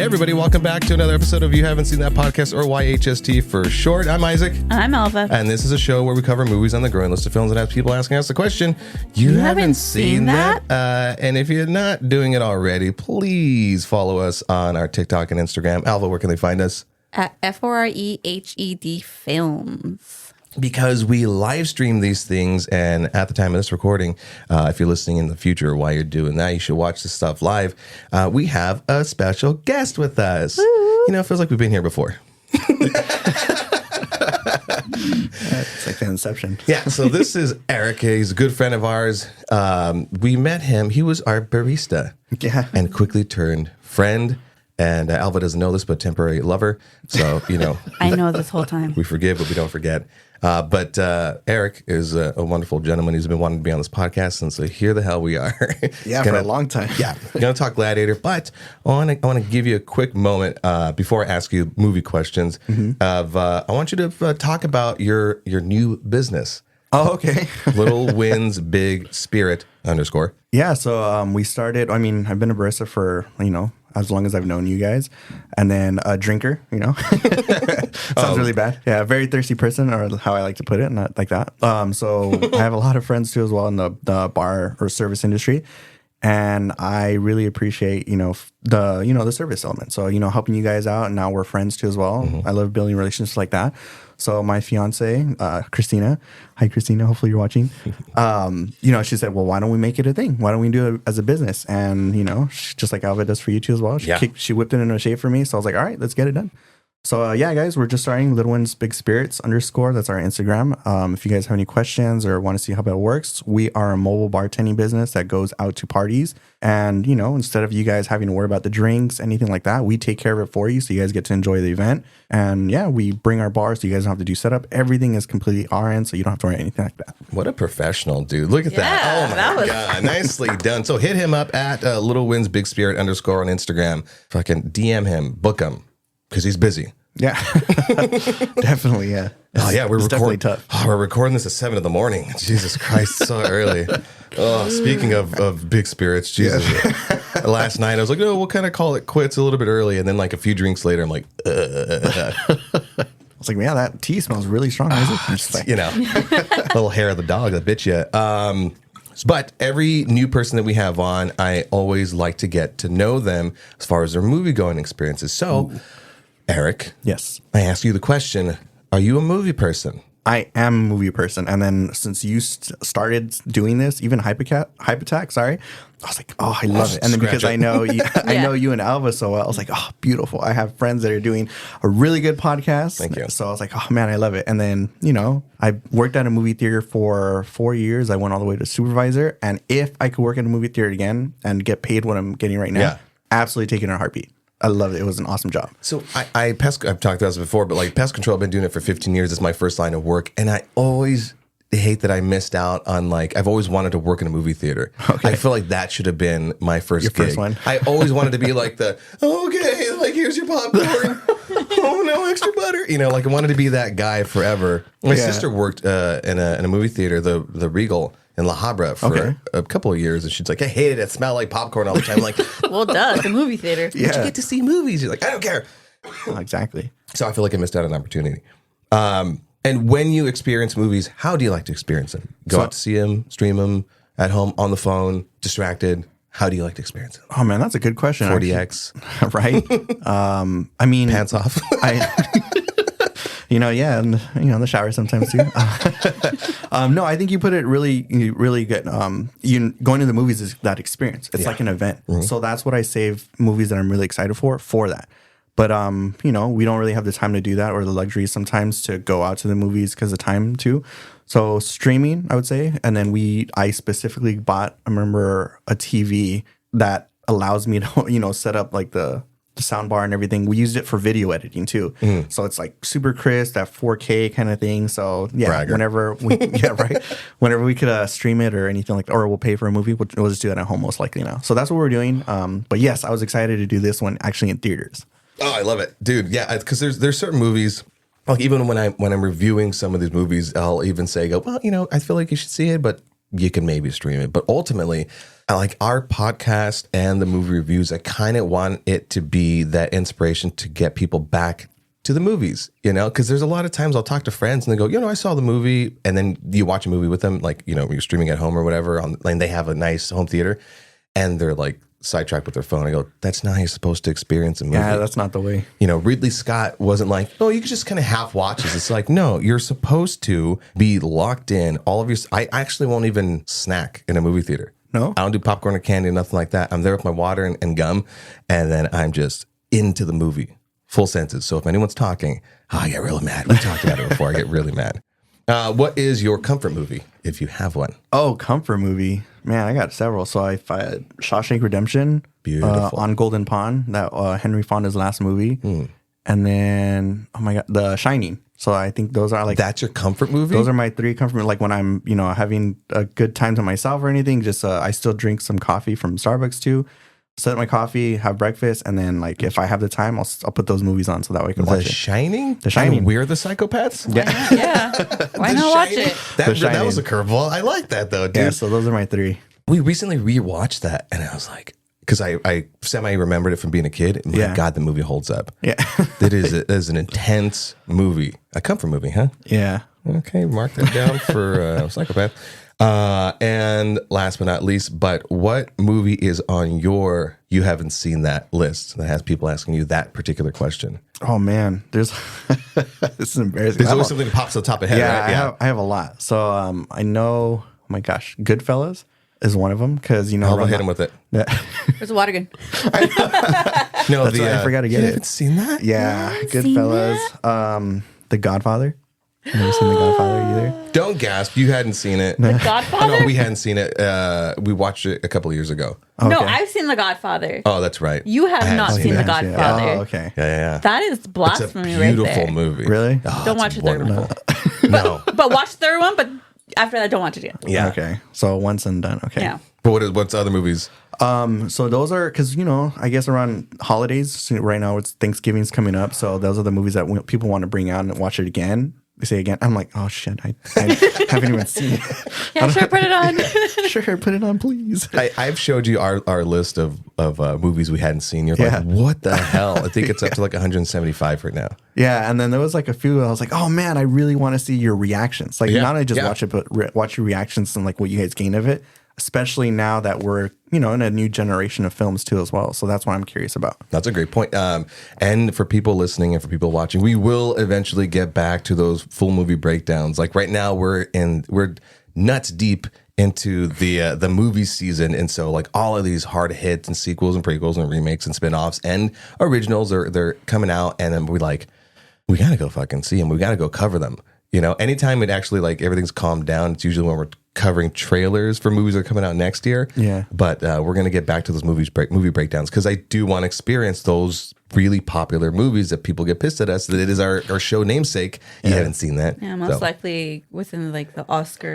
everybody, welcome back to another episode of You Haven't Seen That Podcast, or YHST for short. I'm Isaac. I'm Alva. And this is a show where we cover movies on the growing list of films and have people asking us the question, you haven't seen that? And if you're not doing it already, please follow us on our TikTok and Instagram. Alva, where can they find us? At FOREHED Films. Because we live stream these things, and at the time of this recording, if you're listening in the future while you're doing that, you should watch this stuff live. We have a special guest with us. Woo. You know, it feels like we've been here before. It's like the Inception. Yeah, so this is Eric. He's a good friend of ours. We met him. He was our barista. Yeah. And quickly turned friend. And Alva doesn't know this, but temporary lover. So, you know. I know this whole time. We forgive, but we don't forget. But Eric is a wonderful gentleman. He's been wanting to be on this podcast, and so here the hell we are. Yeah, for a long time. Yeah, going to talk Gladiator, but I want to give you a quick moment before I ask you movie questions. I want you to talk about your new business. Oh, okay. Little Wins Big Spirit _ Yeah, so we started, I mean, I've been a barista for, as long as I've known you guys. And then a drinker, Sounds really bad. Yeah, a very thirsty person, or how I like to put it, not like that. So I have a lot of friends too as well in the bar or service industry. And I really appreciate, the service element. So, helping you guys out, and now we're friends too as well. I love building relationships like that. So my fiance, Christina, hi Christina, hopefully you're watching. She said, well, why don't we make it a thing? Why don't we do it as a business? And, just like Alva does for you too as well. She whipped it into shape for me. So I was like, all right, let's get it done. So, guys, we're just starting Little Wins Big Spirits _ That's our Instagram. If you guys have any questions or want to see how that works, we are a mobile bartending business that goes out to parties. And, instead of you guys having to worry about the drinks, anything like that, we take care of it for you. So you guys get to enjoy the event. And we bring our bar so you guys don't have to do setup. Everything is completely our end. So you don't have to worry anything like that. What a professional, dude. Look at that. Oh, my God. Nicely done. So hit him up at Little Wins Big Spirit _ on Instagram. Fucking DM him, book him, because he's busy. Yeah, definitely. Yeah. Oh yeah, it's definitely tough. Oh, we're recording this at 7 a.m. Jesus Christ, so early. Oh, speaking of big spirits, Jesus. Yeah. Last night I was like, we'll kind of call it quits a little bit early, and then like a few drinks later, I'm like, I was like, yeah, that tea smells really strong. Little hair of the dog that bit you. But every new person that we have on, I always like to get to know them as far as their movie going experiences. So. Ooh. Eric, yes, I ask you the question, are you a movie person? I am a movie person. And then since you started doing this, even Hype Attack, I was like, oh, I love it. And then because I know you, I know you and Alva so well, I was like, oh, beautiful. I have friends that are doing a really good podcast. Thank you. So I was like, oh, man, I love it. And then, I worked at a movie theater for 4 years. I went all the way to supervisor. And if I could work at a movie theater again and get paid what I'm getting right now, absolutely take it in a heartbeat. I loved it. It was an awesome job. So I've talked about this before, but like pest control, I've been doing it for 15 years. It's my first line of work. And I always hate that I missed out on I've always wanted to work in a movie theater. Okay. I feel like that should have been my first gig. First one. I always wanted to be like here's your popcorn. Oh, no extra butter. I wanted to be that guy forever. My sister worked in a movie theater, the Regal in La Habra for a couple of years, and she's like, I hated it. It smelled like popcorn all the time. I'm like, well, duh, it's a movie theater. But you get to see movies. You're like, I don't care. Exactly. So I feel like I missed out on an opportunity. And when you experience movies, how do you like to experience them? Go out to see them, stream them, at home, on the phone, distracted. How do you like to experience it? Oh, man, that's a good question. 40X. Right? I mean... Pants off. and the shower sometimes too. No, I think you put it really good. Going to the movies is that experience. It's like an event. Mm-hmm. So that's what I save movies that I'm really excited for that. But we don't really have the time to do that, or the luxury sometimes to go out to the movies because of time too. So streaming, I would say, and then I specifically bought, I remember, a TV that allows me to set up like the sound bar and everything. We used it for video editing too. So it's like super crisp, that 4K kind of thing. So Bragger. Whenever we could stream it or anything like that, or we'll pay for a movie, we'll just do that at home most likely now. So that's what we're doing. But yes, I was excited to do this one actually in theaters. Oh, I love it, dude. Yeah, because there's certain movies. Like even when I'm reviewing some of these movies, I'll even say, I feel like you should see it, but you can maybe stream it. But ultimately, like our podcast and the movie reviews, I kind of want it to be that inspiration to get people back to the movies, because there's a lot of times I'll talk to friends and they go, I saw the movie, and then you watch a movie with them, like, you're streaming at home or whatever, and they have a nice home theater, and they're like sidetracked with their phone. I go, that's not how you're supposed to experience a movie. Yeah, that's not the way. Ridley Scott wasn't like, oh, you can just kind of half watch this. It's like, no, you're supposed to be locked in. All of your, I actually won't even snack in a movie theater. No? I don't do popcorn or candy, nothing like that. I'm there with my water and gum, and then I'm just into the movie. Full senses. So if anyone's talking, I get really mad. We talked about it before. I get really mad. What is your comfort movie, if you have one? Oh, comfort movie. Man, I got several. So I Shawshank Redemption. Beautiful. On Golden Pond, that Henry Fonda's last movie. And then, oh my God, The Shining. So I think those are like... That's your comfort movie? Those are my three comfort, like when I'm, having a good time to myself or anything, just I still drink some coffee from Starbucks too. Set my coffee, have breakfast, and then like if I have the time, I'll put those movies on so that way I can watch it. The Shining? The Shining. And we're the psychopaths? Yeah. Yeah. Why not watch it? That was a curveball. I like that though, dude. Yeah, so those are my three. We recently rewatched that, and I was like, because I semi-remembered it from being a kid. And my God, the movie holds up. Yeah. It is an intense movie. A comfort movie, huh? Yeah. Okay, mark that down for Psychopath. And last but not least, but what movie is on your you haven't seen that list that has people asking you that particular question? Oh man, there's this is embarrassing. There's always something that pops on top of head, yeah, right? I have a lot. So I know. Oh my gosh, Goodfellas is one of them because I'll hit him with it. Yeah. There's a water gun. No, That's why I forgot to get you it. haven't seen that? Yeah, haven't seen Goodfellas. The Godfather. I've never seen The Godfather either. Don't gasp. You hadn't seen it. The Oh, Godfather? no, we hadn't seen it. We watched it a couple of years ago. No, Okay. I've seen The Godfather. Oh, that's right. You have I hadn't not seen seen it. The Godfather. Oh, okay. Yeah. That is It's a blasphemy right beautiful there. movie. Really? Oh, Don't it's watch the third one. wonderful. No. But watch the third one, but after that, don't watch it again. Yeah. Okay. So once and done. Okay. Yeah. But what's other movies? So those are because I guess around holidays right now it's Thanksgiving's coming up, so those are the movies that people want to bring out and watch it again. They say again. I'm like, oh shit, I haven't even seen it. Yeah, sure, put it on. Sure, put it on, please. I've showed you our list of movies we hadn't seen. You're Yeah. like, what the hell? I think it's up to like 175 right now. Yeah, and then there was like a few. I was like, oh man, I really want to see your reactions. Like Yeah, not only just yeah. watch it, but watch your reactions and like what you guys gain of it. Especially now that we're in a new generation of films too as well. So that's what I'm curious about. That's a great point. And for people listening and for people watching, we will eventually get back to those full movie breakdowns. Like right now, we're nuts deep into the movie season, and so like all of these hard hits and sequels and prequels and remakes and spinoffs and originals they're coming out, and then we gotta go fucking see them. We gotta go cover them. Anytime it actually like everything's calmed down, it's usually when we're covering trailers for movies that are coming out next year. Yeah. But we're going to get back to those movie breakdowns because I do want to experience those really popular movies that people get pissed at us that it is our show namesake. You haven't seen that. Yeah, most So, likely within like the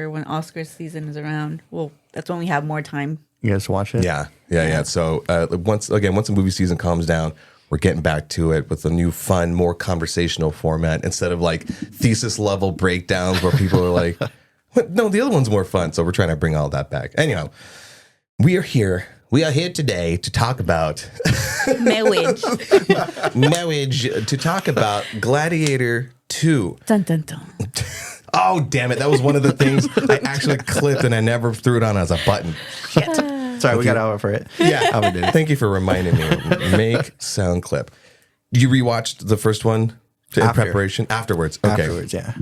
when Oscar season is around. Well, that's when we have more time. You guys watch it? Yeah. So once the movie season calms down, we're getting back to it with a new fun, more conversational format instead of like thesis level breakdowns where people are like, what? No, the other one's more fun. So we're trying to bring all that back. Anyhow, we are here. We are here today to talk about Marriage. to talk about Gladiator 2. Dun, dun, dun. Oh, damn it. That was one of the things I actually clipped and I never threw it on as a button. Shit. Sorry, we got out for it. Yeah. Albert did it. Thank you for reminding me. Make sound clip. You rewatched the first one in preparation? Afterwards. Okay. Afterwards, yeah.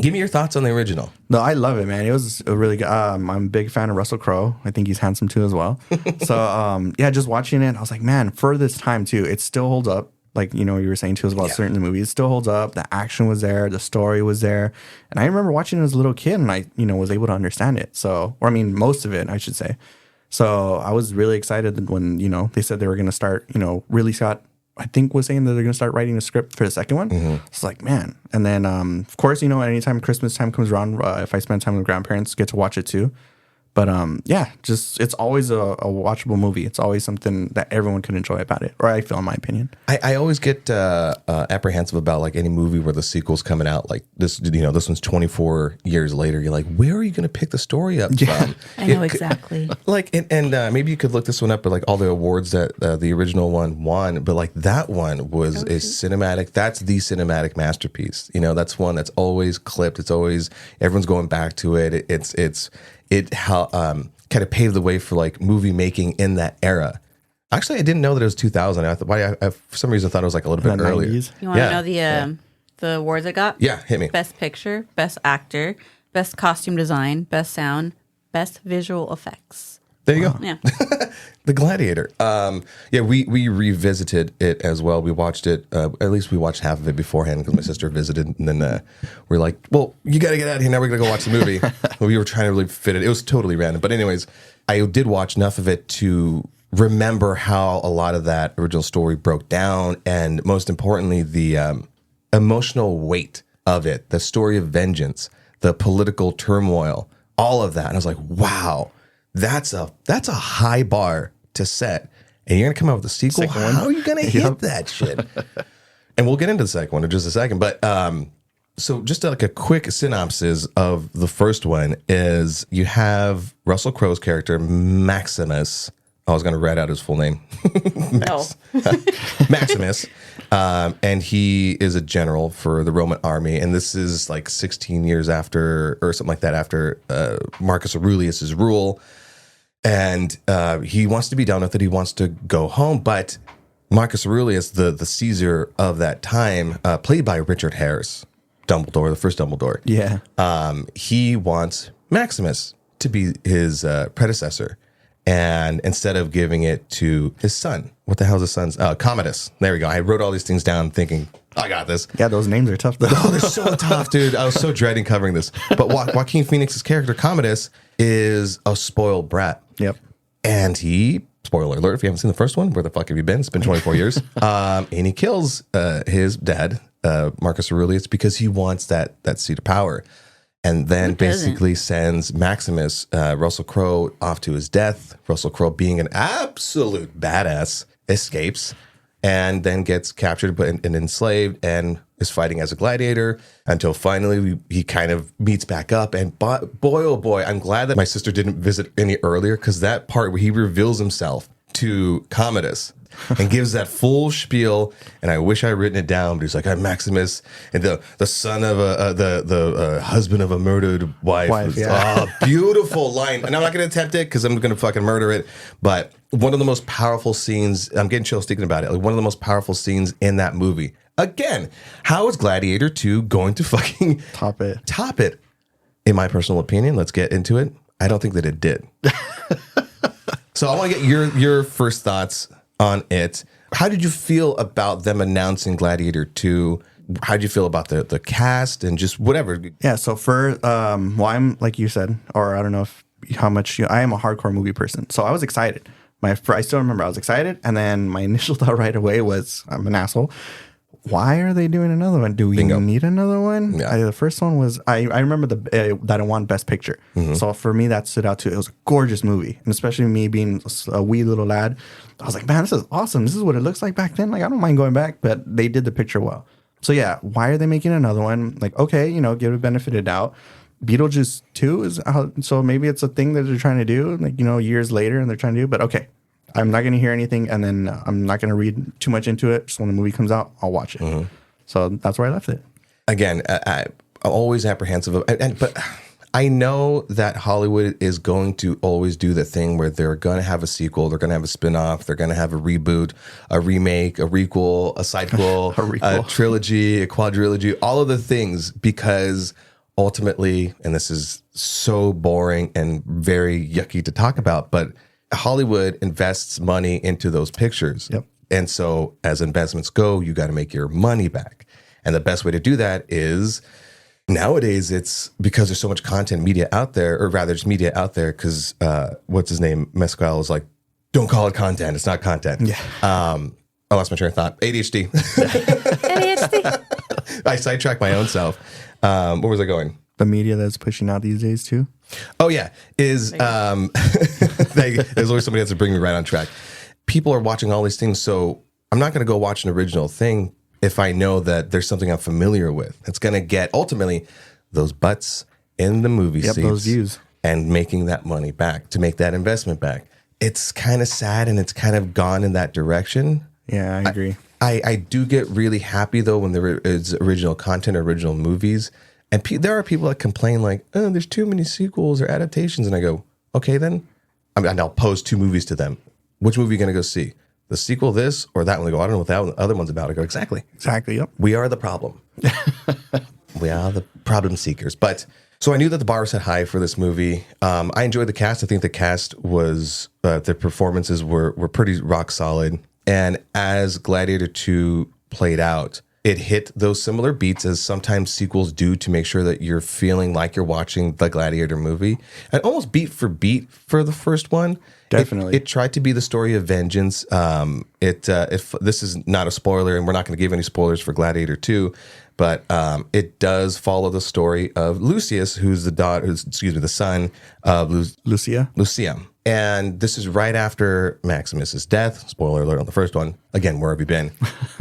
Give me your thoughts on the original. No, I love it, man. It was a really good. I'm a big fan of Russell Crowe. I think he's handsome too as well. So, just watching it, I was like, man, for this time too, it still holds up. Like, you were saying too as well, certain movies, it still holds up. The action was there. The story was there. And I remember watching it as a little kid and I, was able to understand it. So, most of it, I should say. So I was really excited when, they said they were going to start, really Scott, I think was saying that they're going to start writing a script for the second one. It's like, man. And then, of course, anytime Christmas time comes around, if I spend time with grandparents, get to watch it too. But yeah, just it's always a watchable movie. It's always something that everyone could enjoy about it, or I feel, in my opinion. I always get apprehensive about like any movie where the sequel's coming out. Like this, this one's 24 years later. You're like, where are you going to pick the story up from? I know exactly. Like, and maybe you could look this one up, but like all the awards that the original one won, but like that one was a cinematic. That's the cinematic masterpiece. That's one that's always clipped. It's always everyone's going back to it. It kind of paved the way for like movie making in that era. Actually, I didn't know that it was 2000. I for some reason thought it was like a little bit earlier. 90s. You want to know the awards it got? Yeah, hit me. Best Picture, Best Actor, Best Costume Design, Best Sound, Best Visual Effects. There you go. Yeah. The Gladiator. We revisited it as well. We watched it. At least we watched half of it beforehand because my sister visited, and then we're like, "Well, you got to get out of here now. We're gonna go watch the movie." We were trying to really fit it. It was totally random, but anyways, I did watch enough of it to remember how a lot of that original story broke down, and most importantly, the emotional weight of it, the story of vengeance, the political turmoil, all of that. And I was like, "Wow." That's a high bar to set, and you're gonna come out with a sequel. How are you gonna hit that shit? And we'll get into the second one in just a second. But so just like a quick synopsis of the first one is you have Russell Crowe's character Maximus. I was gonna write out his full name. Maximus, and he is a general for the Roman army, and this is like 16 years after, or something like that, after Marcus Aurelius's rule. And he wants to be done with it. He wants to go home. But Marcus Aurelius, the Caesar of that time, played by Richard Harris, Dumbledore, the first Dumbledore. Yeah. He wants Maximus to be his predecessor. And instead of giving it to his son, what the hell is his son's? Commodus. There we go. I wrote all these things down thinking, I got this. Yeah, those names are tough, though. Oh, they're so tough, dude. I was so dreading covering this. But Joaquin Phoenix's character, Commodus, is a spoiled brat. Yep. And he, spoiler alert, if you haven't seen the first one, where the fuck have you been? It's been 24 years. And he kills his dad, Marcus Aurelius, because he wants that seat of power. And then basically sends Maximus, Russell Crowe, off to his death. Russell Crowe, being an absolute badass, escapes and then gets captured and enslaved and is fighting as a gladiator until finally he kind of meets back up. And boy, oh boy, I'm glad that my sister didn't visit any earlier, because that part where he reveals himself to Commodus and gives that full spiel, and I wish I had written it down, but he's like, I'm Maximus, and the son of the husband of a murdered wife. Yeah. Oh, beautiful line. And I'm not going to attempt it because I'm going to fucking murder it, but one of the most powerful scenes, I'm getting chills thinking about it, like one of the most powerful scenes in that movie. Again, how is Gladiator 2 going to fucking Top it? In my personal opinion, let's get into it. I don't think that it did. So I want to get your first thoughts on it. How did you feel about them announcing Gladiator 2? How did you feel about the cast and just whatever? Yeah, so for, I'm, like you said, or I don't know how much, I am a hardcore movie person. So I was excited. I still remember I was excited. And then my initial thought right away was, I'm an asshole. Why are they doing another one? Do we need another one? Yeah. The first one was, I remember that I won Best Picture. Mm-hmm. So for me, that stood out too. It was a gorgeous movie. And especially me being a wee little lad, I was like, man, this is awesome. This is what it looks like back then. Like, I don't mind going back, but they did the picture well. So yeah, why are they making another one? Like, okay, give it benefit of doubt. Beetlejuice 2 is out, so maybe it's a thing that they're trying to do, like, years later, and they're trying to do, but okay. I'm not going to hear anything, and then I'm not going to read too much into it. Just when the movie comes out, I'll watch it. Mm-hmm. So that's where I left it. Again, I'm always apprehensive of, but I know that Hollywood is going to always do the thing where they're going to have a sequel, they're going to have a spin-off, they're going to have a reboot, a remake, a requel, a sidequel, a trilogy, a quadrilogy, all of the things, because ultimately, and this is so boring and very yucky to talk about, but Hollywood invests money into those pictures. Yep. And so as investments go, you got to make your money back. And the best way to do that is, nowadays, it's because there's so much content media out there, or rather just media out there, because what's his name? Mescal is like, don't call it content. It's not content. Yeah. I lost my train of thought. ADHD. I sidetracked my own self. Where was I going? The media that's pushing out these days too. Oh yeah, is there's always somebody has to bring me right on track. People are watching all these things, so I'm not going to go watch an original thing if I know that there's something I'm familiar with. It's going to get ultimately those butts in the movie seats, those views, and making that money back to make that investment back. It's kind of sad, and it's kind of gone in that direction. Yeah, I agree. I do get really happy though when there is original content, original movies, and there are people that complain like, "Oh, there's too many sequels or adaptations," and I go, "Okay, then." And I'll pose two movies to them. Which movie are you going to go see? The sequel, this, or that one? They go, "I don't know what that other one's about." I go, "Exactly, Yep. We are the problem. We are the problem seekers." But so I knew that the bar was set high for this movie. I enjoyed the cast. I think the cast was the performances were pretty rock solid. And as Gladiator 2 played out, it hit those similar beats as sometimes sequels do to make sure that you're feeling like you're watching the Gladiator movie. And almost beat for the first one. Definitely. It tried to be the story of vengeance. If this is not a spoiler, and we're not going to give any spoilers for Gladiator 2, but it does follow the story of Lucius, who's the son of Lucia. And this is right after Maximus's death. Spoiler alert on the first one. Again, where have you been?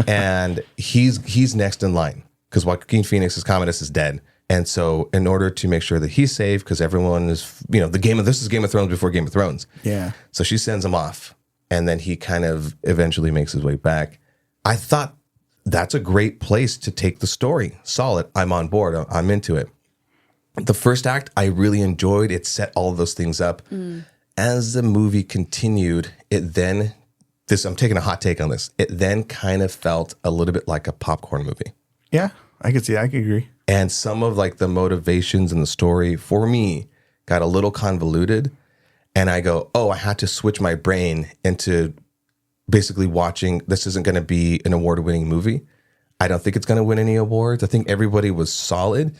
And he's next in line because Joaquin Phoenix's Commodus is dead. And so in order to make sure that he's safe, because everyone is, this is Game of Thrones before Game of Thrones. Yeah. So she sends him off. And then he kind of eventually makes his way back. I thought that's a great place to take the story. Solid. I'm on board. I'm into it. The first act, I really enjoyed. It set all of those things up. As the movie continued, I'm taking a hot take on this. It then kind of felt a little bit like a popcorn movie. Yeah, I could see that. I could agree. And some of like the motivations in the story for me got a little convoluted. And I go, I had to switch my brain into basically watching. This isn't going to be an award-winning movie. I don't think it's going to win any awards. I think everybody was solid,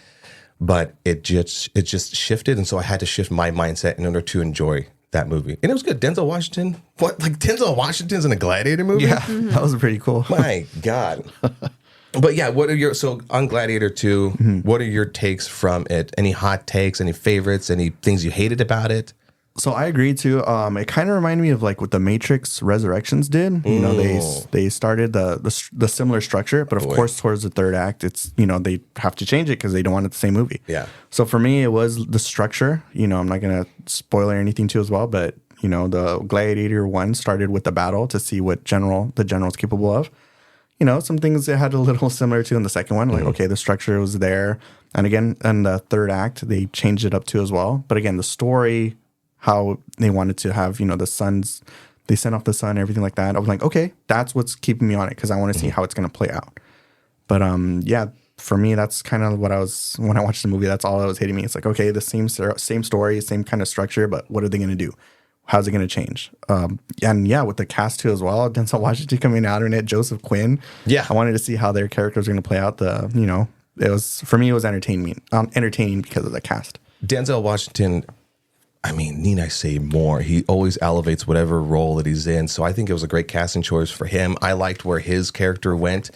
but it just shifted. And so I had to shift my mindset in order to enjoy that movie. And it was good. Denzel Washington. What? Like Denzel Washington's in a Gladiator movie? Yeah, that was pretty cool. My God. But yeah, on Gladiator 2, what are your takes from it? Any hot takes, any favorites, any things you hated about it? So I agree too. It kind of reminded me of like what the Matrix Resurrections did. You know, they started the similar structure, but of course towards the third act, it's they have to change it because they don't want it the same movie. Yeah. So for me, it was the structure. I'm not gonna spoil anything too as well, but the Gladiator 1 started with the battle to see what the general's capable of. Some things it had a little similar to in the second one. Like, okay, the structure was there, and again, in the third act, they changed it up too as well. But again, the story, how they wanted to have, the sons, they sent off the sun, everything like that. I was like, okay, that's what's keeping me on it because I want to see how it's going to play out. But yeah, for me, that's kind of what when I watched the movie, that's all that was hitting me. It's like, okay, the same story, same kind of structure, but what are they going to do? How's it going to change? And yeah, with the cast too as well, Denzel Washington coming out in it, Joseph Quinn. Yeah, I wanted to see how their characters are going to play out. It was entertaining because of the cast. Denzel Washington, I mean, need I say more? He always elevates whatever role that he's in. So I think it was a great casting choice for him. I liked where his character went.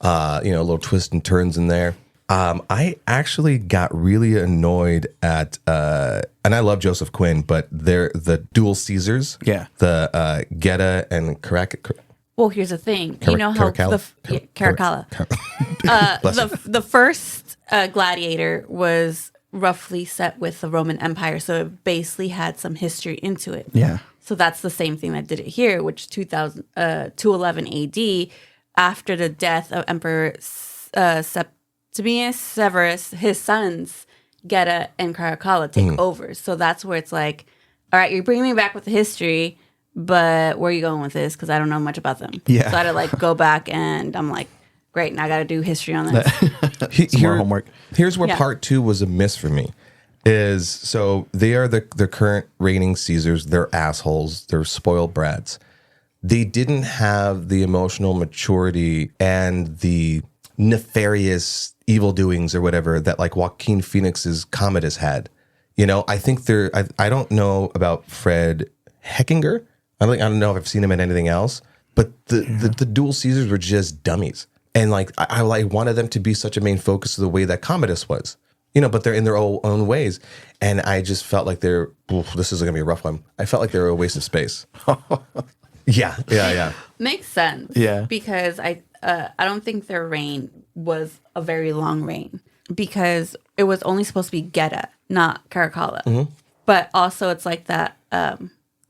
A little twists and turns in there. I actually got really annoyed at, and I love Joseph Quinn, but they're the dual Caesars. Yeah. The Geta and Caracalla. Well, here's the thing. You know how Caracalla. The first Gladiator was roughly set with the Roman Empire, so it basically had some history into it. Yeah. So that's the same thing that did it here, which 211 AD, after the death of Emperor Septimius Severus, his sons Geta and Caracalla take over. So that's where it's like, all right, you're bringing me back with the history, but where are you going with this? Because I don't know much about them. Yeah. So I had to go back, and I'm like, great, now I got to do history on this. More homework. Here's where part 2 was a miss for me. So they are the current reigning Caesars. They're assholes. They're spoiled brats. They didn't have the emotional maturity and the nefarious evil doings or whatever that like Joaquin Phoenix's Commodus had. I think I don't know about Fred Heckinger. I don't know if I've seen him in anything else, but the dual Caesars were just dummies. And like I wanted them to be such a main focus of the way that Commodus was. but they're in their own ways. And I just felt like this is going to be a rough one. I felt like they were a waste of space. Yeah. Makes sense. Yeah. Because I don't think their reign was a very long reign because it was only supposed to be Geta, not Caracalla. Mm-hmm. But also it's like that,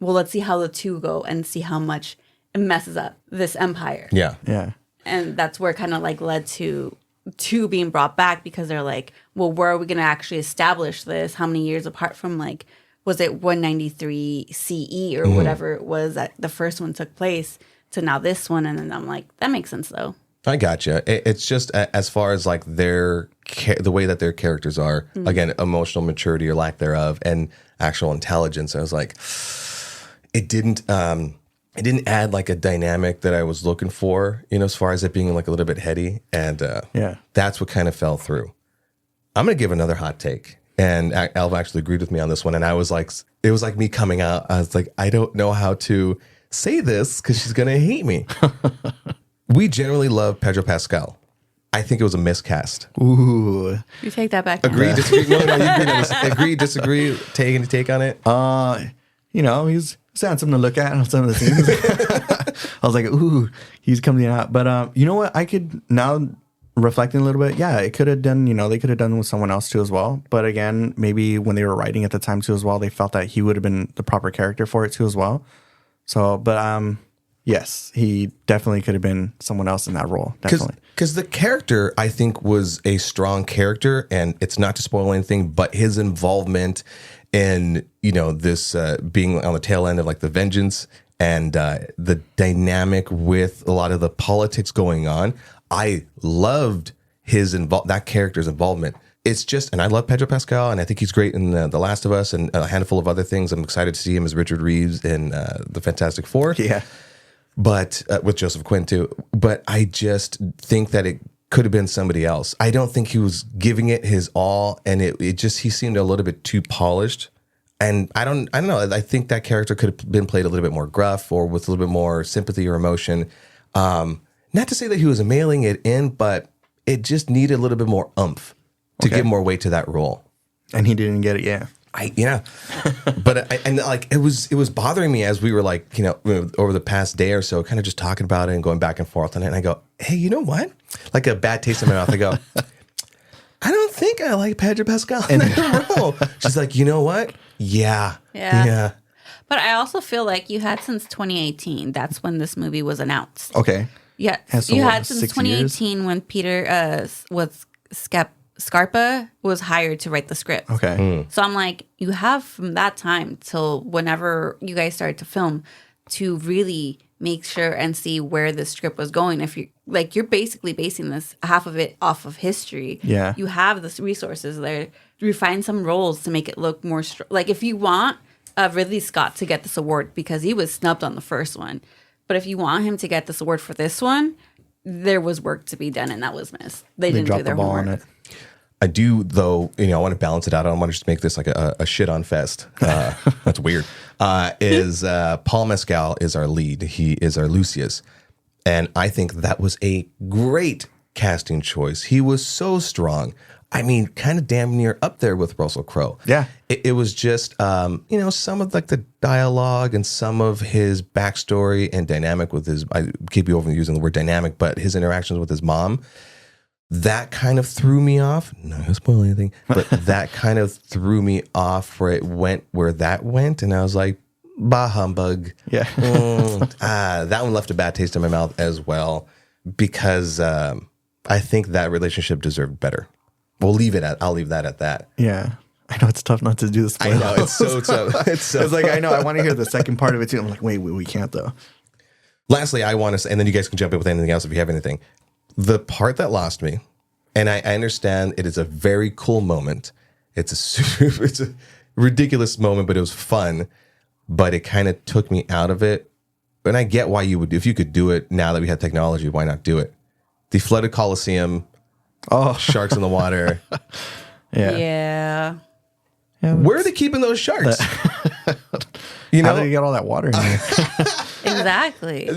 let's see how the two go and see how much it messes up this empire. Yeah. Yeah. And that's where it kind of like led to two being brought back because they're like, well, where are we going to actually establish this? How many years apart from like, was it 193 CE or whatever it was that the first one took place to now this one? And then I'm like, that makes sense though. I gotcha. It's just as far as like the way that their characters are, again, emotional maturity or lack thereof, and actual intelligence. I was like, it didn't add like a dynamic that I was looking for, as far as it being like a little bit heady, and that's what kind of fell through. I'm gonna give another hot take, and Alva actually agreed with me on this one, and I was like, it was like me coming out. I was like, I don't know how to say this because she's gonna hate me. We generally love Pedro Pascal. I think it was a miscast. Ooh. You take that back. Agree, disagree? No, you agree on this. Agree, disagree? Take on it? He's handsome to look at on some of the scenes. I was like, ooh, he's coming out. But you know what? I could now reflecting a little bit. Yeah, it could have done. They could have done with someone else too as well. But again, maybe when they were writing at the time too as well, they felt that he would have been the proper character for it too as well. So, but yes, he definitely could have been someone else in that role. Definitely. Because the character, I think, was a strong character, and it's not to spoil anything, but his involvement in, this being on the tail end of like the vengeance and the dynamic with a lot of the politics going on, I loved that character's involvement. It's just, and I love Pedro Pascal, and I think he's great in The Last of Us and a handful of other things. I'm excited to see him as Richard Reeves in The Fantastic Four. Yeah. But with Joseph Quinn too. But I just think that it could have been somebody else. I don't think he was giving it his all, and he seemed a little bit too polished. And I don't know. I think that character could have been played a little bit more gruff or with a little bit more sympathy or emotion. Not to say that he was mailing it in, but it just needed a little bit more oomph to give more weight to that role. And he didn't get it. Yeah. But it was bothering me as we were like, over the past day or so, kind of just talking about it and going back and forth on it. And I go, hey, you know what? Like a bad taste in my mouth. I go, I don't think I like Pedro Pascal in that role. She's like, you know what? Yeah. But I also feel like you had since 2018. That's when this movie was announced. Okay. Yeah. So you what, had since 6 2018 years? when Peter Scarpa was hired to write the script. Okay. So I'm like, you have from that time till whenever you guys started to film to really make sure and see where the script was going. If you're basically basing this half of it off of history. Yeah. You have the resources there. Refine some roles to make it look more like if you want Ridley Scott to get this award because he was snubbed on the first one, but if you want him to get this award for this one, there was work to be done and that was missed. They didn't do their homework. On it. I do, though, I want to balance it out. I don't want to just make this like a shit on fest. That's weird. Paul Mescal is our lead. He is our Lucius. And I think that was a great casting choice. He was so strong. I mean, kind of damn near up there with Russell Crowe. Yeah. It was just, some of like the dialogue and some of his backstory and dynamic with I keep overusing the word dynamic, but his interactions with his mom. That kind of threw me off. Not gonna spoil anything, but that kind of threw me off where it went where that went, and I was like, "Bah humbug." Yeah, that one left a bad taste in my mouth as well because I think that relationship deserved better. I'll leave that at that. Yeah, I know it's tough not to do this. I know it's so tough. It's like I know I want to hear the second part of it too. I'm like, wait, we can't though. Lastly, I want to say, and then you guys can jump in with anything else if you have anything. The part that lost me, and I understand it is a very cool moment. It's a ridiculous moment, but it was fun. But it kind of took me out of it. And I get why you would, if you could do it now that we have technology, why not do it? The flooded Coliseum, sharks in the water. Yeah. Where are they keeping those sharks? How do you get all that water in there? Exactly.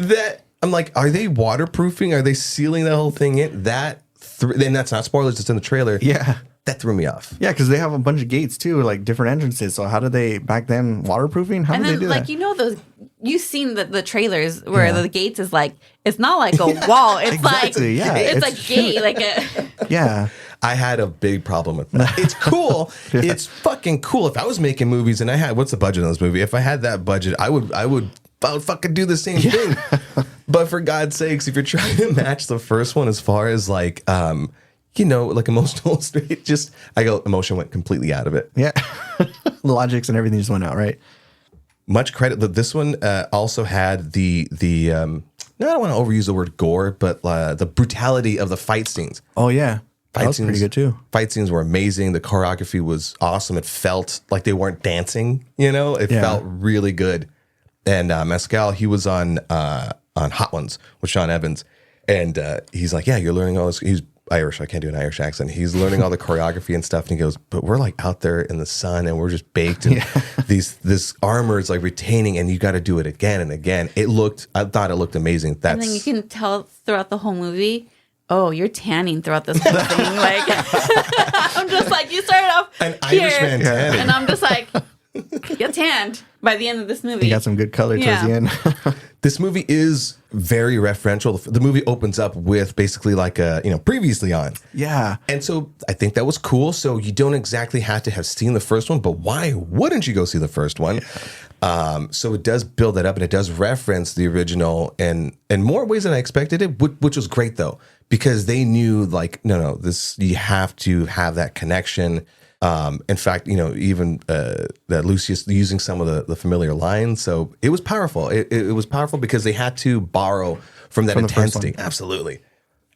I'm like, are they waterproofing? Are they sealing the whole thing in? That and that's not spoilers, it's in the trailer. Yeah. That threw me off. Yeah, because they have a bunch of gates too, like different entrances. So how did they back then waterproofing? How And did then, they do like, that? you know, those you've seen the trailers where the gates is like, it's not like a wall. It's Exactly, like, yeah. it's It's a gate, like a. Yeah. I had a big problem with that. It's cool. It's fucking cool. If I was making movies and I had, what's the budget on this movie? If I had that budget, I would fucking do the same thing. But for God's sakes, if you're trying to match the first one as far as like, like emotional straight, emotion went completely out of it. Yeah. Logics and everything just went out, right? Much credit that this one also had the I don't want to overuse the word gore, but the brutality of the fight scenes. Oh, yeah. That was pretty good too. Fight scenes were amazing. The choreography was awesome. It felt like they weren't dancing, It felt really good. And Mescal, he was on Hot Ones with Sean Evans. And he's like, yeah, you're learning all this. He's Irish. I can't do an Irish accent. He's learning all the choreography and stuff. And he goes, but we're like out there in the sun and we're just baked. And this armor is like retaining and you got to do it again and again. I thought it looked amazing. And then you can tell throughout the whole movie, oh, you're tanning throughout this whole thing. Like, I'm just like, you started off An here, Irishman tanning. and I'm just like, you're tanned by the end of this movie. You got some good color towards the end. This movie is very referential. The movie opens up with basically like previously on. Yeah. And so I think that was cool. So you don't exactly have to have seen the first one, but why wouldn't you go see the first one? So it does build that up and it does reference the original in more ways than I expected it, which was great though, because they knew like, no, this, you have to have that connection. In fact, even that Lucius using some of the familiar lines. So it was powerful. It was powerful because they had to borrow from that intensity. Absolutely.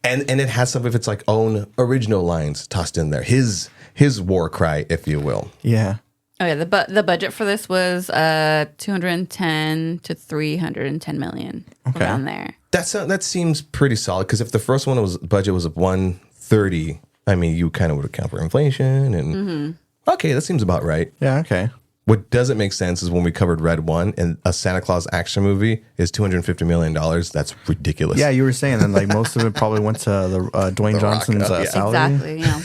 And it has some of its like own original lines tossed in there. His war cry, if you will. Yeah. Oh yeah, the budget for this was 210 to 310 million around there. That seems pretty solid because if the first one budget was 130, I mean, you kind of would account for inflation and okay, that seems about right. Yeah, okay. What doesn't make sense is when we covered Red 1 and a Santa Claus action movie is $250 million. That's ridiculous. Yeah, you were saying that like most of it probably went to the Dwayne Johnson's salary. Exactly, yeah.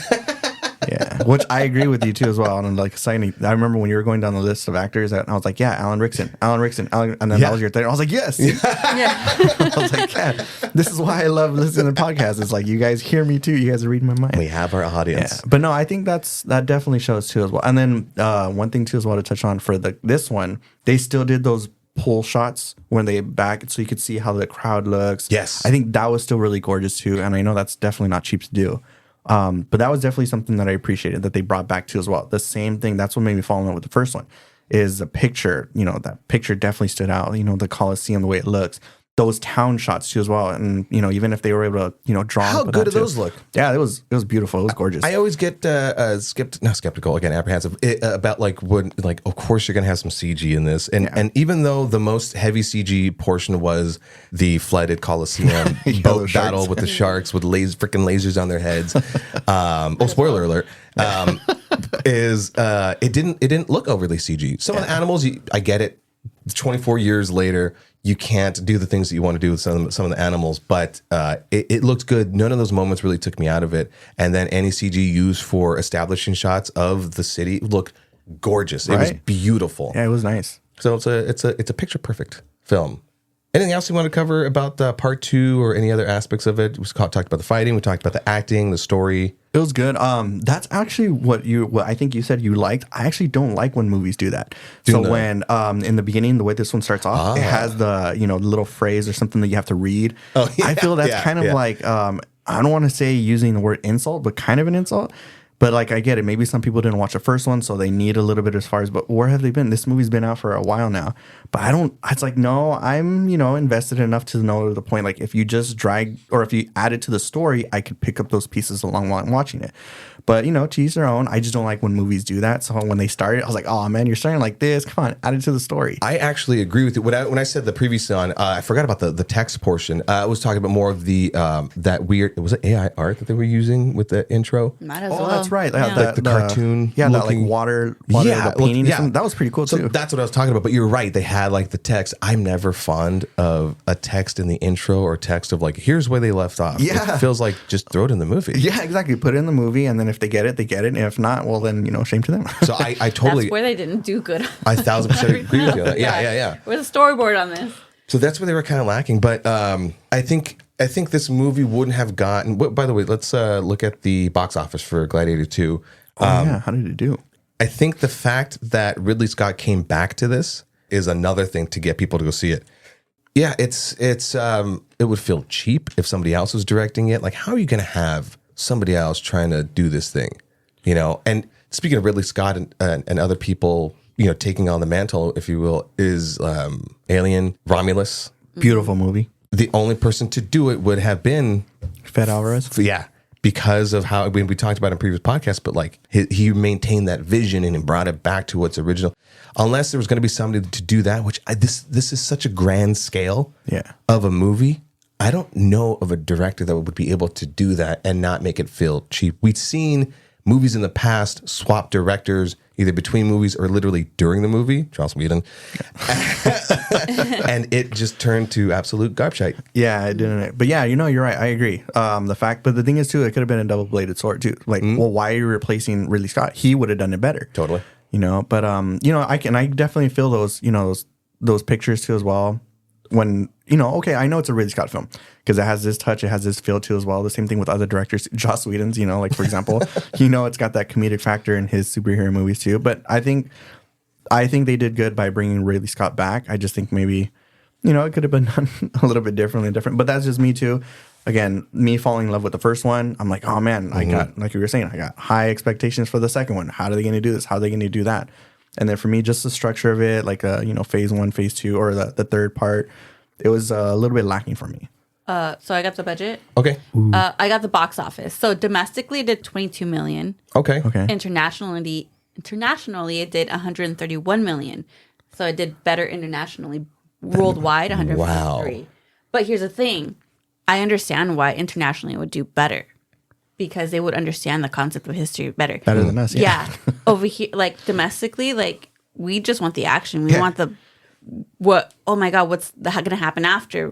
Yeah, which I agree with you too as well. And like signing, I remember when you were going down the list of actors, and I was like, yeah, Alan Rickson, and then that was your thing. I was like, yes. Yeah. I was like, yeah, this is why I love listening to podcasts. It's like you guys hear me too. You guys are reading my mind. We have our audience. Yeah. But no, I think that definitely shows too as well. And then one thing too as well to touch on for this one, they still did those pull shots when they back so you could see how the crowd looks. Yes. I think that was still really gorgeous too. And I know that's definitely not cheap to do. But that was definitely something that I appreciated that they brought back too as well. The same thing, that's what made me fall in love with the first one, is the picture. That picture definitely stood out. The Coliseum, the way it looks, those town shots too as well. And even if they were able to draw. How good do those look? Yeah, it was beautiful. It was gorgeous. I always get skeptical again, apprehensive about like when like of course you're gonna have some CG in this, and even though the most heavy CG portion was the flooded Coliseum boat battle with the sharks with freaking lasers on their heads. Spoiler alert. It didn't look overly CG. Some of the animals, I get it. 24 years later, you can't do the things that you want to do with some of the animals, but it looked good. None of those moments really took me out of it. And then any CG used for establishing shots of the city looked gorgeous. It was beautiful. Yeah, it was nice. So it's a picture perfect film. Anything else you want to cover about part 2 or any other aspects of it? We talked about the fighting. We talked about the acting, the story. It was good. That's actually what I think you said you liked. I actually don't like when movies do that. When in the beginning, the way this one starts off, it has the little phrase or something that you have to read. Oh, yeah, I feel that's kind of like I don't want to say using the word insult, but kind of an insult. But like I get it. Maybe some people didn't watch the first one, so they need a little bit as far as. But where have they been? This movie's been out for a while now. But I don't. It's like no, I'm invested enough to know the point. Like if you just drag or if you add it to the story, I could pick up those pieces along while I'm watching it. But to each their own. I just don't like when movies do that. So when they started, I was like, oh man, you're starting like this. Come on, add it to the story. I actually agree with you. When I said the previous one, I forgot about the text portion. I was talking about more of the that weird. Was it AI art that they were using with the intro? Might as well. That's that's right. Yeah. Like the cartoon Yeah, that like looking- water Yeah, the painting. yeah. That was pretty cool So too. that's what I was talking about. But you're right. They had like the text. I'm never fond of a text in the intro or text of like, here's where they left off. Yeah. It feels like just throw it in the movie. Yeah, exactly. Put it in the movie, and then if they get it, they get it. And if not, well, then shame to them. So I totally, That's where they didn't do good. I 1000% agree with you. On that. Yeah. Where's the storyboard on this? So that's where they were kind of lacking. But I think this movie wouldn't have gotten. By the way, let's look at the box office for Gladiator 2. Yeah, how did it do? I think the fact that Ridley Scott came back to this is another thing to get people to go see it. Yeah, it would feel cheap if somebody else was directing it. Like, how are you going to have somebody else trying to do this thing? And speaking of Ridley Scott and other people, taking on the mantle, if you will, is Alien, Romulus. Beautiful movie. The only person to do it would have been Fed Alvarez. Yeah, because of how we talked about in previous podcasts, but like he maintained that vision and brought it back to what's original. Unless there was going to be somebody to do that, which this is such a grand scale of a movie. I don't know of a director that would be able to do that and not make it feel cheap. We've seen movies in the past swap directors either between movies or literally during the movie. Joss Whedon. And it just turned to absolute garbage. Yeah, I didn't. But yeah, you're right. I agree. But the thing is too, it could have been a double-bladed sword too. Like, well, why are you replacing Ridley Scott? He would have done it better. Totally. But I definitely feel those pictures too as well. When okay, I know it's a Ridley Scott film because it has this touch, it has this feel too as well. The same thing with other directors, Joss Whedon's. Like for example, it's got that comedic factor in his superhero movies too. But I think they did good by bringing Ridley Scott back. I just think maybe it could have been done a little bit differently. But that's just me too. Again, me falling in love with the first one, I'm like, oh man, I got, like you were saying, I got high expectations for the second one. How are they going to do this? How are they going to do that? And then for me, just the structure of it, like phase 1, phase 2, or the third part, it was a little bit lacking for me. So I got the budget. Okay. I got the box office. So domestically, it did 22 million. Okay. Internationally, it did 131 million. So it did better internationally. Worldwide, 153. Wow. But here's the thing. I understand why internationally it would do better. Because they would understand the concept of history better. Better than us, yeah. Over here, like domestically, like we just want the action. We want oh my God, what's going to happen after,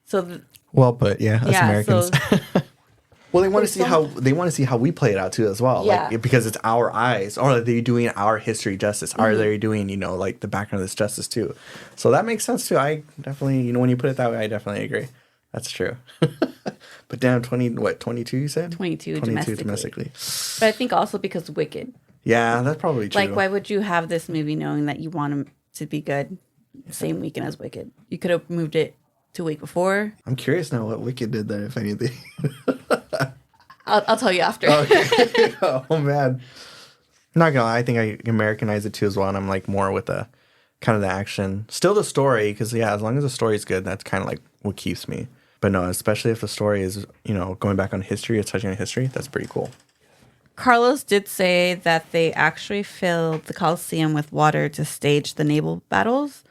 So well put, us Americans. So, well, they want to see how we play it out too as well. Yeah. Like because it's our eyes. Or are they doing our history justice? Are they doing, like the background of this justice too? So that makes sense too. I definitely, when you put it that way, I definitely agree. That's true. But down 22 you said? 22 domestically. But I think also because Wicked. Yeah, that's probably true. Like, why would you have this movie knowing that you want them to be good same weekend as Wicked? You could have moved it to a week before. I'm curious now what Wicked did then, if anything. I'll tell you after. Okay. Oh, man. Not gonna lie, I think I Americanized it too as well, and I'm like more with the kind of the action. Still the story, because as long as the story is good, that's kind of like what keeps me. But no, especially if the story is, going back on history or touching on history, that's pretty cool. Carlos did say that they actually filled the Coliseum with water to stage the naval battles.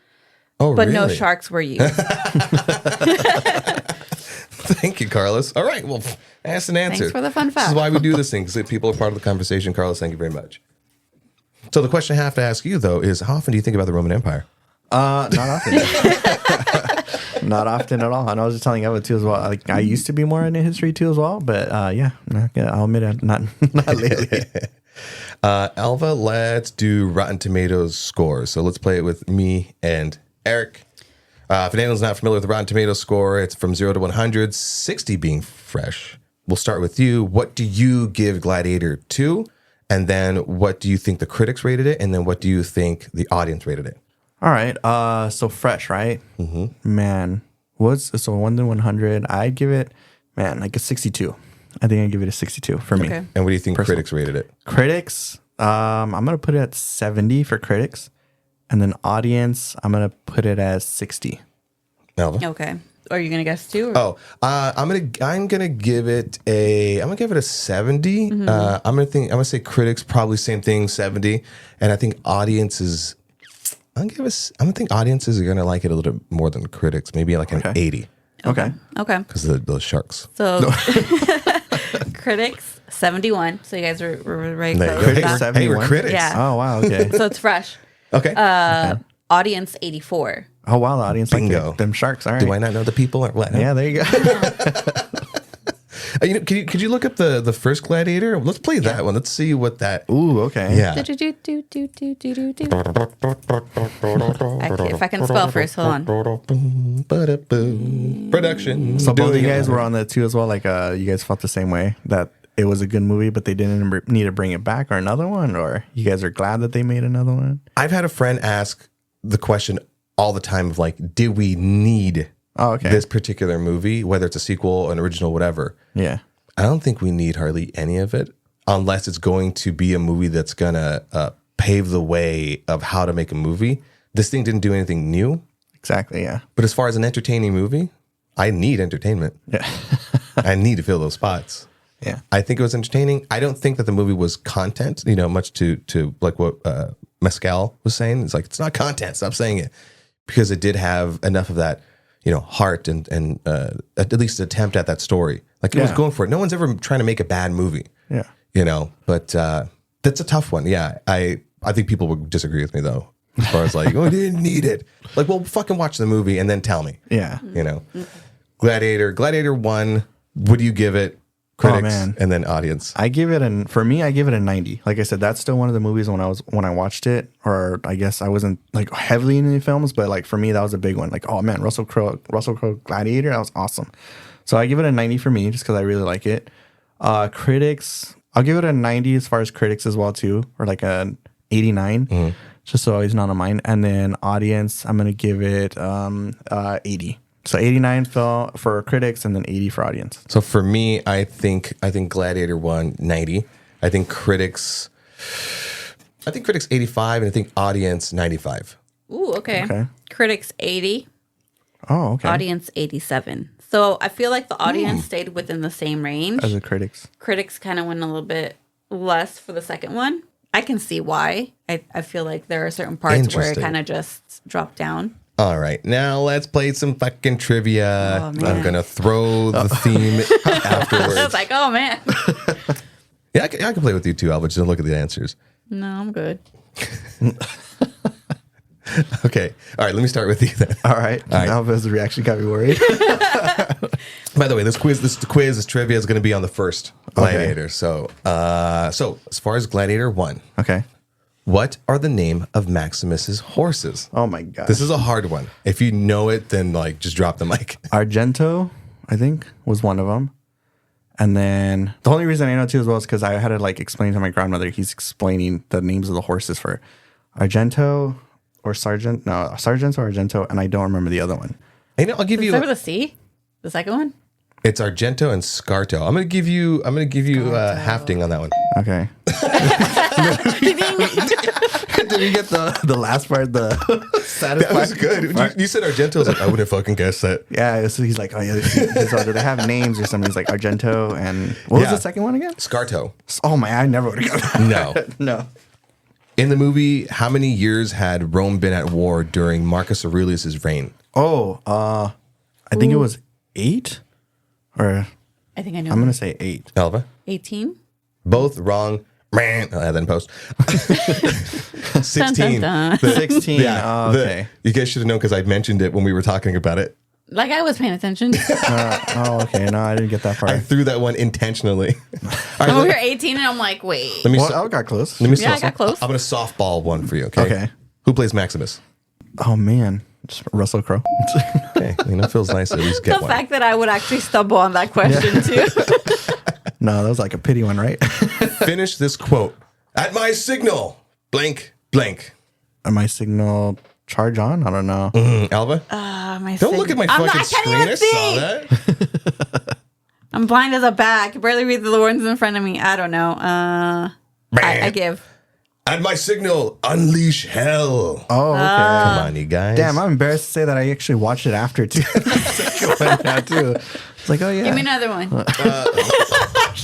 Oh, but really? no sharks were used. Thank you, Carlos. All right, well, ask and answer. Thanks for the fun fact. This is why we do this thing, because people are part of the conversation. Carlos, thank you very much. So the question I have to ask you, though, is how often do you think about the Roman Empire? Not often. Not often at all. And I was just telling Eva too as well. Like I used to be more into history too as well, but I'll admit it, not lately. Alva, let's do Rotten Tomatoes scores. So let's play it with me and Eric. If anyone's not familiar with the Rotten Tomatoes score, it's from 0 to 100, 60 being fresh. We'll start with you. What do you give Gladiator 2? And then what do you think the critics rated it? And then what do you think the audience rated it? All right. So fresh, right? Mm-hmm. Man, so 1 to 100? I'd give it, like a 62. I think I'd give it a 62 for me. And what do you think critics rated it? Critics, I'm going to put it at 70 for critics. And then audience, I'm going to put it as 60. Melva? Okay. Are you gonna guess too? Or? I'm gonna give it a 70. Mm-hmm. I'm gonna say critics probably same thing, 70, and I think audiences. I'm gonna think audiences are gonna like it a little bit more than critics, maybe like an 80. Okay. Okay. Because of those sharks. So Critics 71. So you guys were right There you close. go. with that. Hey, we're 71? critics. Yeah. Oh wow. Okay. So it's fresh. Okay. Audience 84. Oh wow. The audience like Bingo. them sharks. All right. Do I not know the people or what? Yeah. There you go. Could you look up the first Gladiator? Let's play that one. Let's see what that. Ooh. Okay. Yeah. Okay, if I can spell first, hold on. Production. So both of Doing you it. guys were on that too as well. Like you guys felt the same way that it was a good movie, but they didn't need to bring it back or another one, or you guys are glad that they made another one. I've had a friend ask the question all the time of like, did we need this particular movie, whether it's a sequel, an original, whatever? Yeah. I don't think we need hardly any of it unless it's going to be a movie that's going to pave the way of how to make a movie. This thing didn't do anything new. Exactly. Yeah. But as far as an entertaining movie, I need entertainment. Yeah. I need to fill those spots. Yeah. I think it was entertaining. I don't think that the movie was content, much to like what Mescal was saying. It's like, it's not content. Stop saying it. Because it did have enough of that, heart and at least attempt at that story. Like it was going for it. No one's ever trying to make a bad movie. Yeah. But that's a tough one. Yeah. I think people would disagree with me though. As far as like, oh, I didn't need it. Like, well, fucking watch the movie and then tell me. Yeah. Gladiator 1, what do you give it? Critics, man. and then audience. I give it a 90. Like I said, that's still one of the movies when I watched it, or I guess I wasn't like heavily into films, but like for me, that was a big one. Like, oh man, Russell Crowe Gladiator, that was awesome. So I give it a 90 for me just because I really like it. Critics, I'll give it a 90 as far as critics as well too, or like an 89, just so he's not on mine. And then audience, I'm gonna give it 80. So 89 for critics and then 80 for audience. So for me, I think Gladiator won 90. I think critics 85, and I think audience 95. Ooh, okay. Critics 80. Oh, okay. Audience 87. So I feel like the audience stayed within the same range. As the critics. Critics kind of went a little bit less for the second one. I can see why. I feel like there are certain parts where it kind of just dropped down. All right, now let's play some fucking trivia. Oh, man. I'm gonna throw the theme afterwards. I was like, oh man. Yeah, I can play with you too, Albert. Just don't look at the answers. No, I'm good. Okay, all right. Let me start with you then. All right. Alva's reaction got me worried. By the way, this trivia is going to be on the first Gladiator. So as far as Gladiator 1, Okay. what are the name of Maximus's horses? Oh my gosh. This is a hard one. If you know it, then like just drop the mic. Argento, I think, was one of them. And then the only reason I know too as well is because I had to like explain to my grandmother. He's explaining the names of the horses for Argento or Sargent. No, Sargent or Argento, and I don't remember the other one. I'll give Does it you. start with a C? The second one? It's Argento and Scarto. I'm gonna give you hafting on that one. Okay. Did you get the last part? The satisfied. That was good. You said Argento. I was like, I wouldn't fucking guess that. Yeah. So he's like, oh yeah. Do they have names or something? He's like Argento and what was the second one again? Scarto. Oh my! I never would have got that. No. No. In the movie, how many years had Rome been at war during Marcus Aurelius's reign? Oh, I think it was 8, or I think I know. I'm gonna say 8. Elva? 18? Both wrong. Man, I'll add that in post. 16. Dun, dun, dun. 16. Okay. You guys should have known because I mentioned it when we were talking about it. Like I was paying attention. Okay. No, I didn't get that far. I threw that one intentionally. I'm over here 18 and I'm like, wait. Let me. Well, I got close. Let me. Yeah, I got close. I'm gonna softball one for you. Okay. Okay. Who plays Maximus? Oh man, just Russell Crowe. Okay. It feels nice to at least get The one. fact that I would actually stumble on that question too. No, that was like a pity one, right? Finish this quote. At my signal, blank, blank. Am I signal charge on? I don't know. Alva? Don't look at my fucking screen. I saw that. I'm blind as a bat. I can barely read the words in front of me. I don't know. I give. At my signal, unleash hell. Oh, okay. Come on, you guys. Damn, I'm embarrassed to say that I actually watched it after too. Too. It's like, oh yeah. Give me another one.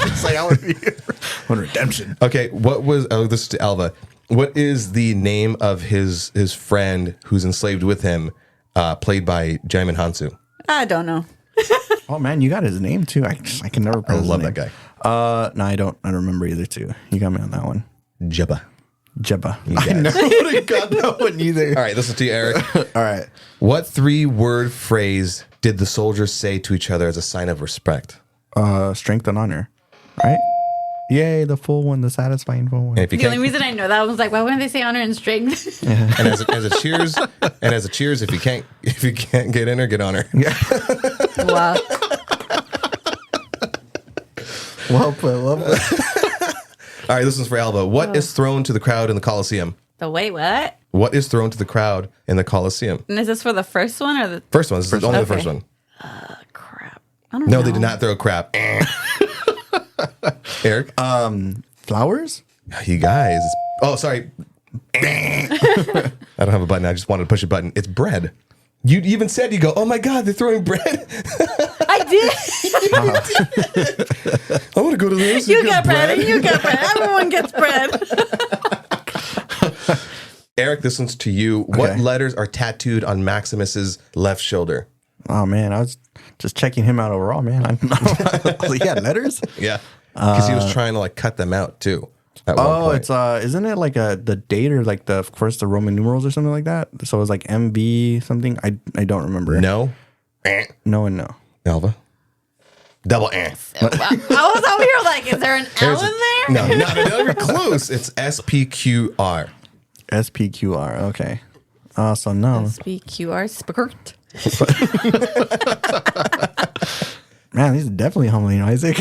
It's like I want to be on redemption. Okay, this is to Alva. What is the name of his friend who's enslaved with him, played by Jaimin Hansu? I don't know. Oh man, you got his name too. I can never pronounce love his name. that No, I don't remember either too. You got me on that one. Jabba. I never would have got that one either. All right, listen to you, Eric. All right. What 3-word phrase did the soldiers say to each other as a sign of respect? Strength and honor. Right? Yay, the full one, the satisfying full one. And if you The only can't, reason I know that was like, why wouldn't they say honor and strength? and as a cheers, if you can't get in her, get on her. Wow. Well put. All right, this one's for Alba. What is thrown to the crowd in the Colosseum? The wait, what? What is thrown to the crowd in the Colosseum? And is this for the first one or the First one. This is only the Okay. first one. crap? I don't know. No, they did not throw crap. Eric? Flowers? You guys. Oh, sorry. I don't have a button. I just wanted to push a button. It's bread. You even said, you go, oh my God, they're throwing bread. I did. I want to go to this. You got bread and you got bread. Everyone gets bread. Eric, this one's to you. What Okay. letters are tattooed on Maximus's left shoulder? Oh man, I was just checking him out overall, man. He had letters? Yeah. Because he was trying to like cut them out too. At one Oh, point. it's isn't it like the date or like the first the Roman numerals or something like that? So it was like MB something. I don't remember. No. No and no. Alva. Double I was over here like, is there an L in there? No, not another close. It's SPQR. SPQR. Okay. So no. SPQR skirt. Man, these are definitely humbling, Isaac.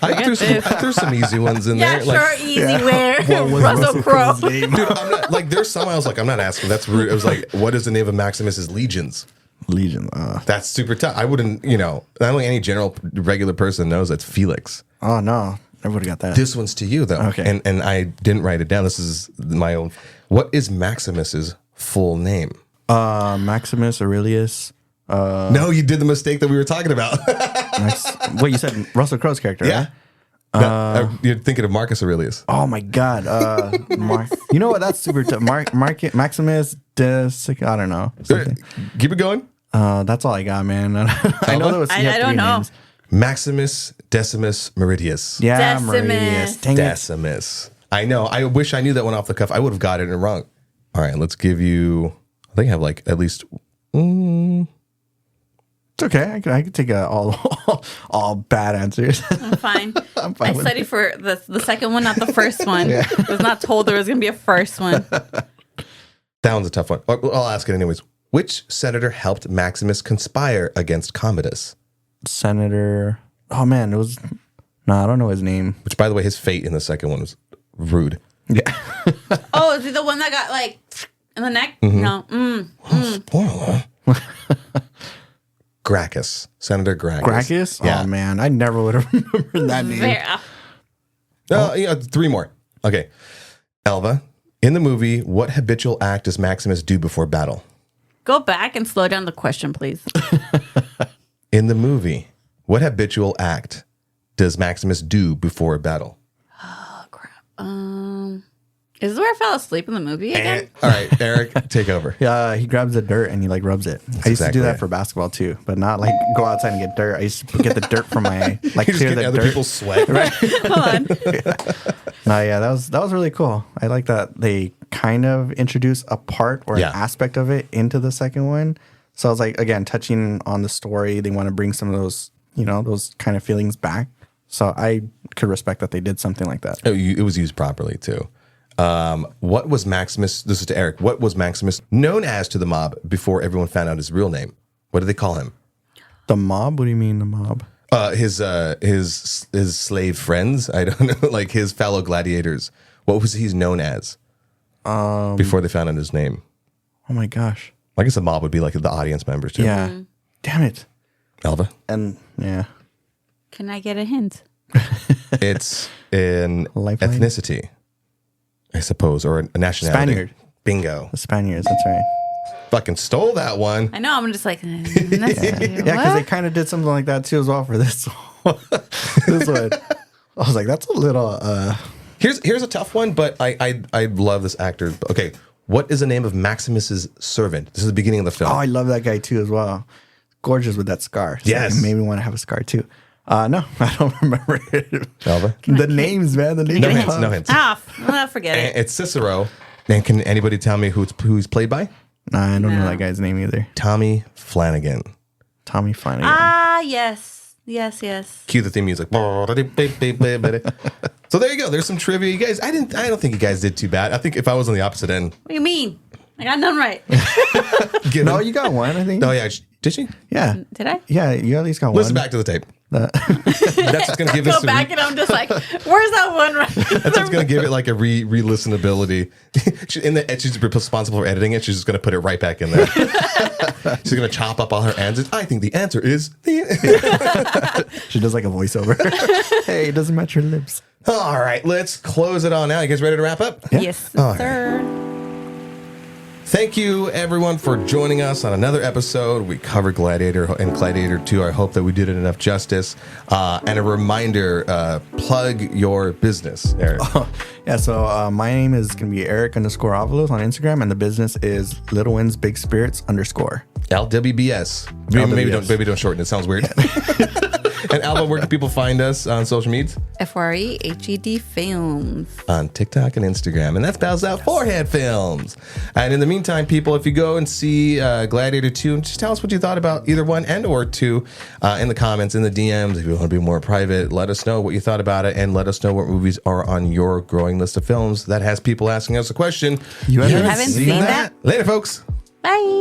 I threw some easy ones in Yeah, there. sure, Like, easy wear. What was Russell Crowe. Crowe's name? dude, I'm not, like, there's some I was like, I'm not asking. That's rude. It was like, what is the name of Maximus's legions? Legion. That's super tough. I wouldn't, not only any general regular person knows that's Felix. Oh no, I would have got that. This one's to you though. Okay. And I didn't write it down. This is my own. What is Maximus's full name? Maximus Aurelius. No, you did the mistake that we were talking about. What you said? Russell Crowe's character. Yeah. Right? No, you're thinking of Marcus Aurelius. Oh my God. You know what? That's super tough. Maximus. I don't know. Something. Keep it going. That's all I got, man. I know there was. I don't know. Names. Maximus Decimus Meridius. Yeah, Decimus. Meridius. Dang it. Decimus. I know. I wish I knew that one off the cuff. I would have got it wrong. All right, let's give you. I think I have like at least. It's okay. I could take all bad answers. I'm fine. fine I with studied for the second one, not the first one. I was not told there was going to be a first one. That one's a tough one. I'll ask it anyways. Which senator helped Maximus conspire against Commodus? Senator. Oh man, it was. No, I don't know his name. Which, by the way, his fate in the second one was rude. Yeah. Oh, is he the one that got like in the neck? No. Spoiler. Gracchus. Senator Gracchus. Gracchus? Yeah. Oh man, I never would have remembered that name. Very, 3 more. Okay. Elva, in the movie, what habitual act does Maximus do before battle? go back and slow down the question, please. In the movie, what habitual act does Maximus do before a battle? Oh crap. Is this where I fell asleep in the movie again? All right, Eric, take over. Yeah, he grabs the dirt and he like rubs it. I used to exactly do that it. for basketball too, but not like go outside and get dirt. I used to get the dirt from my like You're just clear getting the other dirt. people's sweat. Hold on. No, yeah, that was really cool. I like that they kind of introduce a part or Yeah. an aspect of it into the second one. So I was like, again, touching on the story, they want to bring some of those, those kind of feelings back. So I could respect that they did something like that. It was used properly too. What was Maximus? This is to Eric. What was Maximus known as to the mob before everyone found out his real name? What did they call him? The mob? What do you mean the mob? His slave friends. I don't know, like his fellow gladiators. What was he known as before they found out his name? Oh my gosh. I guess the mob would be like the audience members too. Yeah. Damn it. Elva. And yeah. Can I get a hint? It's an Lifeline? ethnicity, I suppose, or a nationality. Spaniard. Bingo. The Spaniards, that's right. Fucking stole that one. I know. I'm just like, Yeah, because they kind of did something like that too as well for this one. This one. I was like, that's a little Here's a tough one, but I love this actor. Okay, what is the name of Maximus's servant? This is the beginning of the film. Oh, I love that guy too as well. Gorgeous with that scar. So Yes. it made me want to have a scar too. No, I don't remember it. Alva? The names, man. The names. No are hints. tough. No hints. Forget it. It's Cicero. And can anybody tell me who's played by? Nah, I don't know No. that guy's name either. Tommy Flanagan. Tommy Flanagan. Yes. Cue the theme music. So there you go. There's some trivia, you guys. I don't think you guys did too bad. I think if I was on the opposite end, What do you mean? I got none right. given, No, you got one, I think. oh yeah, did she? Yeah. Did I? Yeah, you at least got Listen one. back to the tape. That's just gonna give Go this. back and I'm just like, where's that one right? That's just gonna give it like a re-listenability. She's responsible for editing it. She's just gonna put it right back in there. She's gonna chop up all her answers. I think the answer is the. She does like a voiceover. Hey, it doesn't match your lips. All right, let's close it on now. You guys ready to wrap up? Yeah. Yes, All right. sir. Thank you, everyone, for joining us on another episode. We covered Gladiator and Gladiator 2. I hope that we did it enough justice. And a reminder, plug your business, Eric. Yeah, so my name is going to be Eric_Avalos on Instagram, and the business is Little Wins Big Spirits _. LWBS. LWBS. Maybe don't shorten it. Sounds weird. And Alba, where can people find us on social medias? FREHED Films. On TikTok and Instagram. And that spells out Forehead Films. And in the meantime, people, if you go and see Gladiator 2, just tell us what you thought about either one and or two in the comments, in the DMs. If you want to be more private, let us know what you thought about it, and let us know what movies are on your growing list of films. That has people asking us a question. You haven't seen that? Later, folks. Bye.